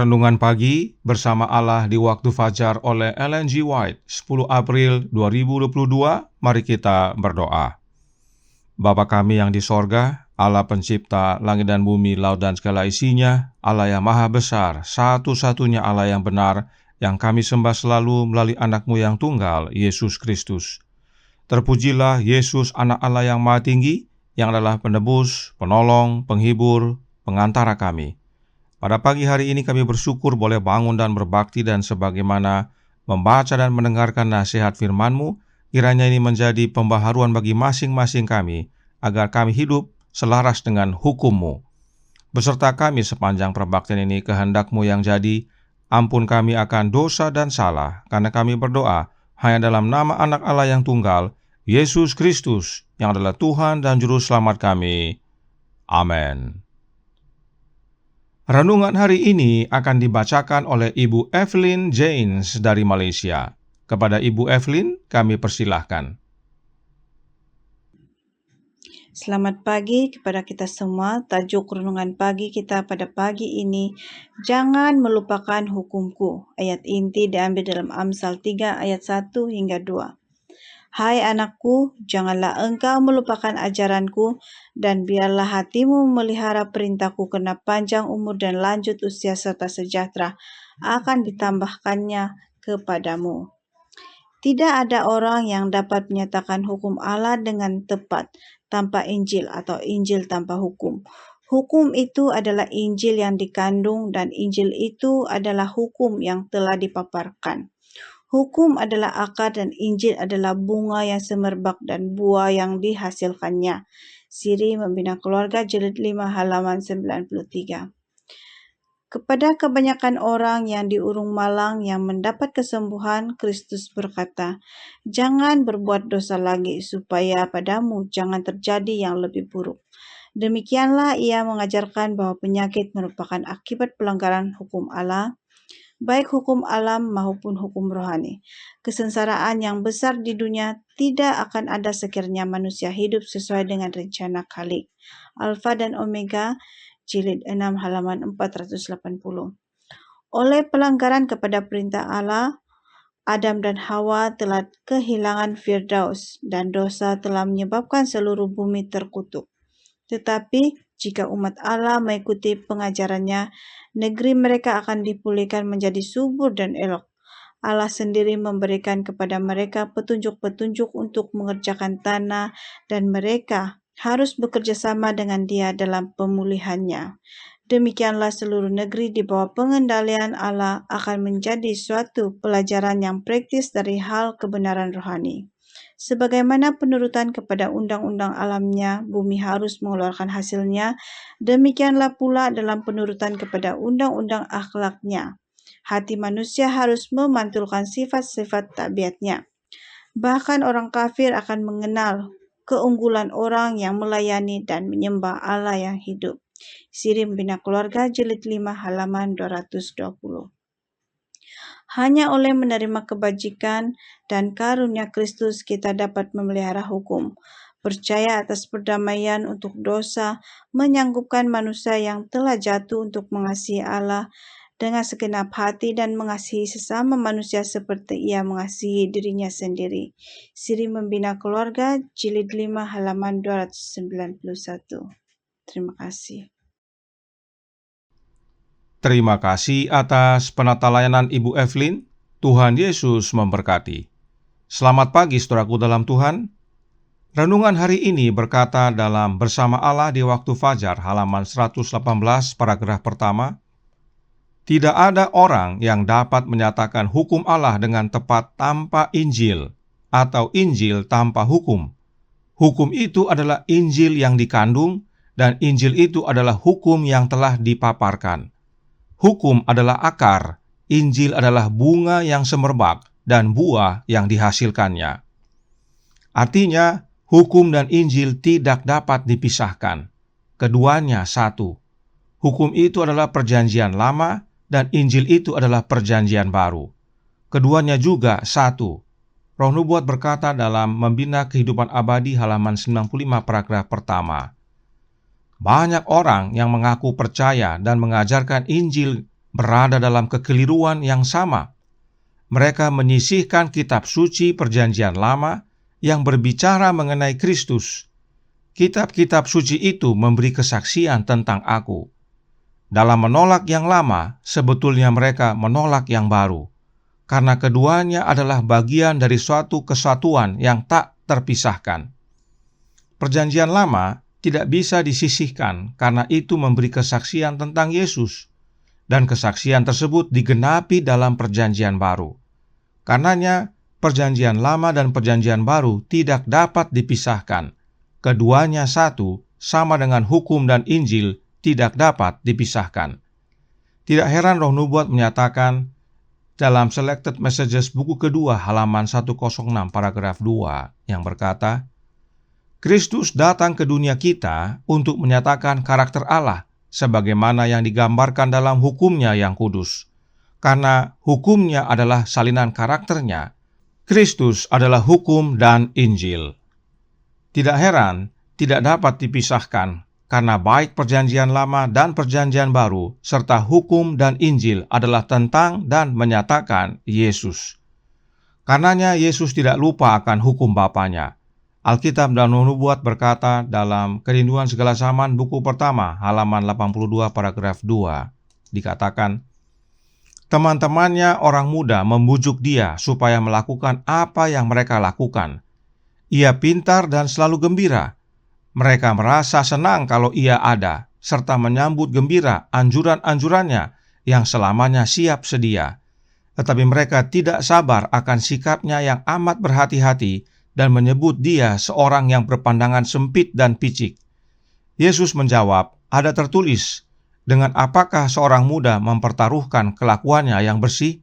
Renungan Pagi bersama Allah di Waktu Fajar oleh Ellen G. White, 10 April 2022. Mari kita berdoa. Bapa kami yang di sorga, Allah pencipta langit dan bumi, laut dan segala isinya, Allah yang maha besar, satu-satunya Allah yang benar, yang kami sembah selalu melalui anak-Mu yang tunggal, Yesus Kristus. Terpujilah Yesus, anak Allah yang maha tinggi, yang adalah penebus, penolong, penghibur, pengantara kami. Pada pagi hari ini kami bersyukur boleh bangun dan berbakti, dan sebagaimana membaca dan mendengarkan nasihat firman-Mu, kiranya ini menjadi pembaharuan bagi masing-masing kami, agar kami hidup selaras dengan hukum-Mu. Beserta kami sepanjang perbaktian ini, kehendak-Mu yang jadi. Ampun kami akan dosa dan salah, karena kami berdoa hanya dalam nama anak Allah yang tunggal, Yesus Kristus, yang adalah Tuhan dan Juru Selamat kami. Amin. Renungan hari ini akan dibacakan oleh Ibu Evelyn Janes dari Malaysia. Kepada Ibu Evelyn, kami persilahkan. Selamat pagi kepada kita semua. Tajuk renungan pagi kita pada pagi ini, jangan melupakan hukumku. Ayat inti diambil dalam Amsal 3 ayat 1 hingga 2. Hai anakku, janganlah engkau melupakan ajaranku, dan biarlah hatimu memelihara perintahku, karena panjang umur dan lanjut usia serta sejahtera akan ditambahkannya kepadamu. Tidak ada orang yang dapat menyatakan hukum Allah dengan tepat tanpa Injil, atau Injil tanpa hukum. Hukum itu adalah Injil yang dikandung, dan Injil itu adalah hukum yang telah dipaparkan. Hukum adalah akar dan Injil adalah bunga yang semerbak dan buah yang dihasilkannya. Siri Membina Keluarga, Jilid 5, halaman 93. Kepada kebanyakan orang yang di Urung Malang yang mendapat kesembuhan, Kristus berkata, "Jangan berbuat dosa lagi, supaya padamu jangan terjadi yang lebih buruk." Demikianlah ia mengajarkan bahwa penyakit merupakan akibat pelanggaran hukum Allah, baik hukum alam maupun hukum rohani. Kesengsaraan yang besar di dunia tidak akan ada sekiranya manusia hidup sesuai dengan rencana Khalik. Alfa dan Omega, Jilid 6, halaman 480. Oleh pelanggaran kepada perintah Allah, Adam dan Hawa telah kehilangan Firdaus, dan dosa telah menyebabkan seluruh bumi terkutuk. Tetapi jika umat Allah mengikuti pengajarannya, negeri mereka akan dipulihkan menjadi subur dan elok. Allah sendiri memberikan kepada mereka petunjuk-petunjuk untuk mengerjakan tanah, dan mereka harus bekerja sama dengan Dia dalam pemulihannya. Demikianlah seluruh negeri di bawah pengendalian Allah akan menjadi suatu pelajaran yang praktis dari hal kebenaran rohani. Sebagaimana penurutan kepada undang-undang alamnya, bumi harus mengeluarkan hasilnya, demikianlah pula dalam penurutan kepada undang-undang akhlaknya. Hati manusia harus memantulkan sifat-sifat tabiatnya. Bahkan orang kafir akan mengenal keunggulan orang yang melayani dan menyembah Allah yang hidup. Siri Membina Keluarga, Jilid 5, halaman 220. Hanya oleh menerima kebajikan dan karunia Kristus kita dapat memelihara hukum. Percaya atas perdamaian untuk dosa menyanggupkan manusia yang telah jatuh untuk mengasihi Allah dengan segenap hati dan mengasihi sesama manusia seperti ia mengasihi dirinya sendiri. Siri Membina Keluarga, Jilid 5, halaman 291. Terima kasih. Terima kasih atas penata layanan Ibu Evelyn. Tuhan Yesus memberkati. Selamat pagi saudaraku dalam Tuhan. Renungan hari ini berkata dalam Bersama Allah di Waktu Fajar, halaman 118, paragraf pertama, tidak ada orang yang dapat menyatakan hukum Allah dengan tepat tanpa Injil, atau Injil tanpa hukum. Hukum itu adalah Injil yang dikandung, dan Injil itu adalah hukum yang telah dipaparkan. Hukum adalah akar, Injil adalah bunga yang semerbak, dan buah yang dihasilkannya. Artinya, hukum dan Injil tidak dapat dipisahkan. Keduanya satu. Hukum itu adalah perjanjian lama, dan Injil itu adalah perjanjian baru. Keduanya juga satu. Roh Nubuat berkata dalam Membina Kehidupan Abadi, halaman 95, paragraf pertama, banyak orang yang mengaku percaya dan mengajarkan Injil berada dalam kekeliruan yang sama. Mereka menyisihkan kitab suci Perjanjian Lama yang berbicara mengenai Kristus. Kitab-kitab suci itu memberi kesaksian tentang aku. Dalam menolak yang lama, sebetulnya mereka menolak yang baru, karena keduanya adalah bagian dari suatu kesatuan yang tak terpisahkan. Perjanjian Lama tidak bisa disisihkan karena itu memberi kesaksian tentang Yesus, dan kesaksian tersebut digenapi dalam Perjanjian Baru. Karenanya, Perjanjian Lama dan Perjanjian Baru tidak dapat dipisahkan. Keduanya satu, sama dengan hukum dan Injil, tidak dapat dipisahkan. Tidak heran Roh Nubuat menyatakan dalam Selected Messages buku kedua halaman 106 paragraf 2 yang berkata, Kristus datang ke dunia kita untuk menyatakan karakter Allah sebagaimana yang digambarkan dalam hukumnya yang kudus. Karena hukumnya adalah salinan karakternya, Kristus adalah hukum dan Injil. Tidak heran, tidak dapat dipisahkan, karena baik Perjanjian Lama dan Perjanjian Baru, serta hukum dan Injil adalah tentang dan menyatakan Yesus. Karenanya Yesus tidak lupa akan hukum Bapanya. Alkitab dan Nubuat berkata dalam Kerinduan Segala Zaman buku pertama halaman 82 paragraf 2, dikatakan, teman-temannya orang muda membujuk dia supaya melakukan apa yang mereka lakukan. Ia pintar dan selalu gembira. Mereka merasa senang kalau ia ada, serta menyambut gembira anjuran-anjurannya yang selamanya siap sedia. Tetapi mereka tidak sabar akan sikapnya yang amat berhati-hati dan menyebut dia seorang yang berpandangan sempit dan picik. Yesus menjawab, ada tertulis, dengan apakah seorang muda mempertaruhkan kelakuannya yang bersih?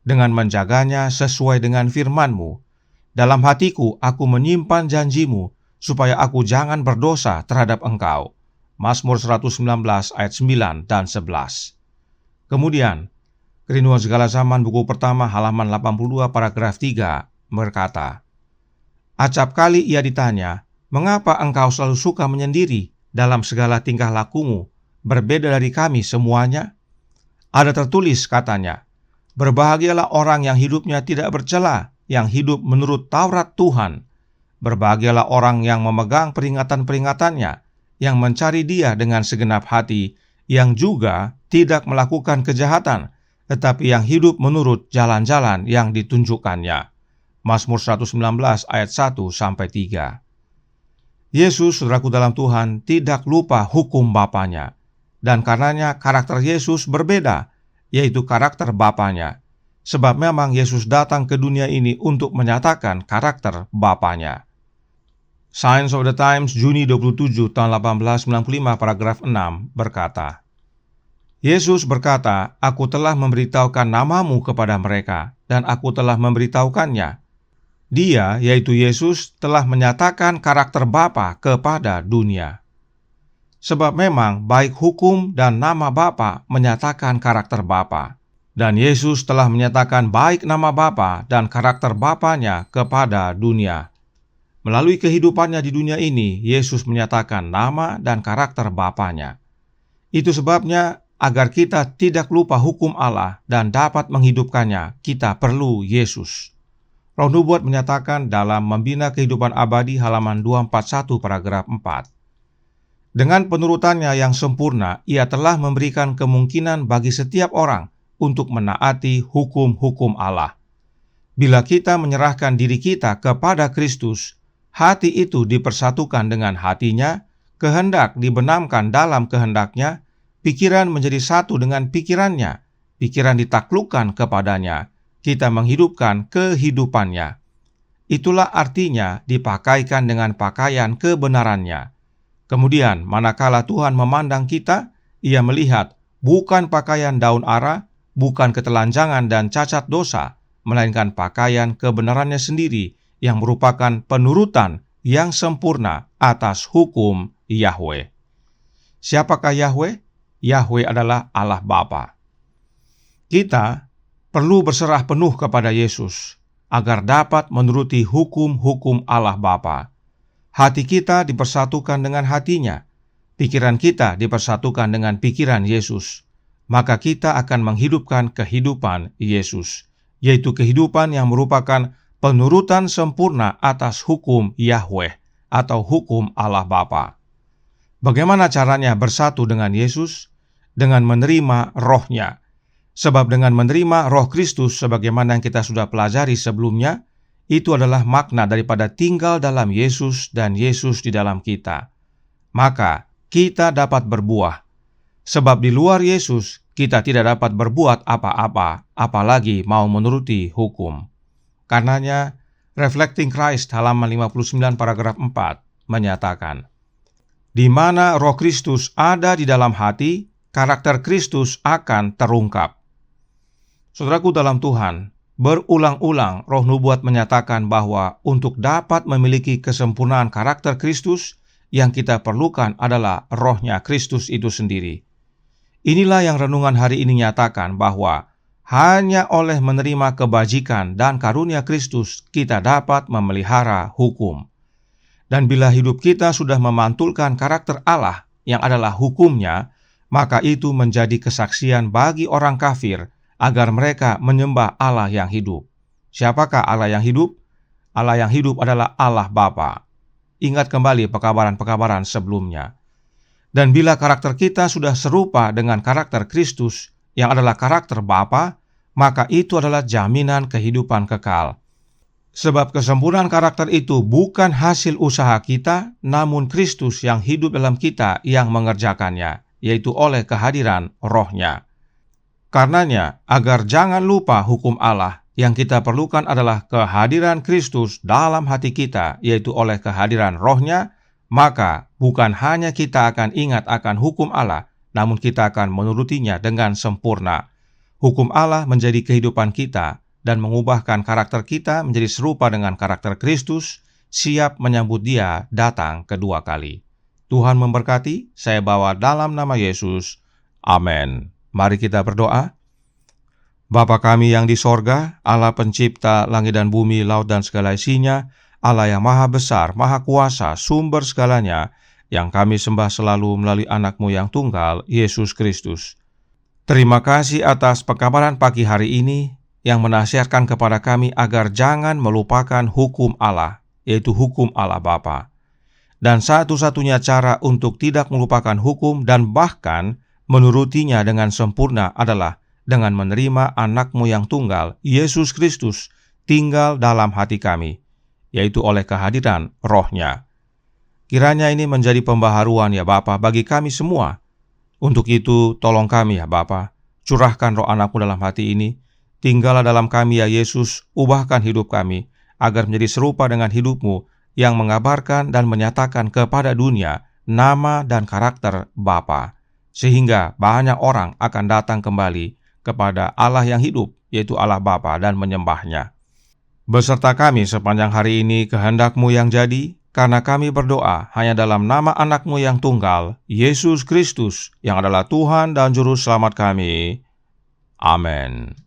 Dengan menjaganya sesuai dengan firman-Mu. Dalam hatiku aku menyimpan janjimu, supaya aku jangan berdosa terhadap engkau. Mazmur 119 ayat 9 dan 11. Kemudian, Kerinduan Segala Zaman buku pertama halaman 82 paragraf 3 berkata, acap kali ia ditanya, mengapa engkau selalu suka menyendiri dalam segala tingkah lakumu, berbeda dari kami semuanya? Ada tertulis katanya, berbahagialah orang yang hidupnya tidak bercela, yang hidup menurut Taurat Tuhan. Berbahagialah orang yang memegang peringatan-peringatannya, yang mencari Dia dengan segenap hati, yang juga tidak melakukan kejahatan, tetapi yang hidup menurut jalan-jalan yang ditunjukkannya. Mazmur 119 ayat 1-3. Yesus, saudaraku dalam Tuhan, tidak lupa hukum Bapanya, dan karenanya karakter Yesus berbeda, yaitu karakter Bapanya. Sebab memang Yesus datang ke dunia ini untuk menyatakan karakter Bapanya. Signs of the Times, Juni 27 tahun 1895, paragraf 6 berkata, Yesus berkata, aku telah memberitahukan namamu kepada mereka, dan aku telah memberitahukannya. Dia, yaitu Yesus, telah menyatakan karakter Bapa kepada dunia. Sebab memang baik hukum dan nama Bapa menyatakan karakter Bapa. Dan Yesus telah menyatakan baik nama Bapa dan karakter Bapanya kepada dunia. Melalui kehidupannya di dunia ini, Yesus menyatakan nama dan karakter Bapanya. Itu sebabnya, agar kita tidak lupa hukum Allah dan dapat menghidupkannya, kita perlu Yesus. Roh Nubuat menyatakan dalam Membina Kehidupan Abadi halaman 241 paragraf 4. Dengan penurutannya yang sempurna, ia telah memberikan kemungkinan bagi setiap orang untuk menaati hukum-hukum Allah. Bila kita menyerahkan diri kita kepada Kristus, hati itu dipersatukan dengan hatinya, kehendak dibenamkan dalam kehendaknya, pikiran menjadi satu dengan pikirannya, pikiran ditaklukkan kepadanya, kita menghidupkan kehidupannya. Itulah artinya dipakaikan dengan pakaian kebenarannya. Kemudian, manakala Tuhan memandang kita, Ia melihat bukan pakaian daun ara, bukan ketelanjangan dan cacat dosa, melainkan pakaian kebenarannya sendiri yang merupakan penurutan yang sempurna atas hukum Yahweh. Siapakah Yahweh? Yahweh adalah Allah Bapa. Kita perlu berserah penuh kepada Yesus agar dapat menuruti hukum-hukum Allah Bapa. Hati kita dipersatukan dengan hatinya, pikiran kita dipersatukan dengan pikiran Yesus, maka kita akan menghidupkan kehidupan Yesus, yaitu kehidupan yang merupakan penurutan sempurna atas hukum Yahweh atau hukum Allah Bapa. Bagaimana caranya bersatu dengan Yesus? Dengan menerima roh-Nya. Sebab dengan menerima roh Kristus sebagaimana yang kita sudah pelajari sebelumnya, itu adalah makna daripada tinggal dalam Yesus dan Yesus di dalam kita. Maka kita dapat berbuah. Sebab di luar Yesus kita tidak dapat berbuat apa-apa, apalagi mau menuruti hukum. Karenanya, Reflecting Christ halaman 59 paragraf 4 menyatakan, di mana roh Kristus ada di dalam hati, karakter Kristus akan terungkap. Saudaraku dalam Tuhan, berulang-ulang roh nubuat menyatakan bahwa untuk dapat memiliki kesempurnaan karakter Kristus, yang kita perlukan adalah roh-Nya Kristus itu sendiri. Inilah yang renungan hari ini nyatakan bahwa hanya oleh menerima kebajikan dan karunia Kristus kita dapat memelihara hukum. Dan bila hidup kita sudah memantulkan karakter Allah yang adalah hukum-Nya, maka itu menjadi kesaksian bagi orang kafir agar mereka menyembah Allah yang hidup. Siapakah Allah yang hidup? Allah yang hidup adalah Allah Bapa. Ingat kembali pekabaran-pekabaran sebelumnya. Dan bila karakter kita sudah serupa dengan karakter Kristus yang adalah karakter Bapa, maka itu adalah jaminan kehidupan kekal. Sebab kesempurnaan karakter itu bukan hasil usaha kita, namun Kristus yang hidup dalam kita yang mengerjakannya, yaitu oleh kehadiran roh-Nya. Karenanya, agar jangan lupa hukum Allah, yang kita perlukan adalah kehadiran Kristus dalam hati kita, yaitu oleh kehadiran roh-Nya, maka bukan hanya kita akan ingat akan hukum Allah, namun kita akan menurutinya dengan sempurna. Hukum Allah menjadi kehidupan kita, dan mengubahkan karakter kita menjadi serupa dengan karakter Kristus, siap menyambut Dia datang kedua kali. Tuhan memberkati, saya bawa dalam nama Yesus. Amin. Mari kita berdoa. Bapa kami yang di sorga, Allah pencipta langit dan bumi, laut dan segala isinya, Allah yang maha besar, maha kuasa, sumber segalanya, yang kami sembah selalu melalui anak-Mu yang tunggal, Yesus Kristus. Terima kasih atas pekabaran pagi hari ini, yang menasihatkan kepada kami agar jangan melupakan hukum Allah, yaitu hukum Allah Bapa. Dan satu-satunya cara untuk tidak melupakan hukum dan bahkan menurutinya dengan sempurna adalah dengan menerima anak-Mu yang tunggal, Yesus Kristus, tinggal dalam hati kami, yaitu oleh kehadiran roh-Nya. Kiranya ini menjadi pembaharuan ya Bapa bagi kami semua. Untuk itu tolong kami ya Bapa, curahkan roh anak-Mu dalam hati ini. Tinggallah dalam kami ya Yesus, ubahkan hidup kami, agar menjadi serupa dengan hidup-Mu yang mengabarkan dan menyatakan kepada dunia nama dan karakter Bapa, sehingga banyak orang akan datang kembali kepada Allah yang hidup, yaitu Allah Bapa, dan menyembah-Nya. Beserta kami sepanjang hari ini kehendak-Mu yang jadi, karena kami berdoa hanya dalam nama anak-Mu yang tunggal, Yesus Kristus, yang adalah Tuhan dan Juru Selamat kami. Amin.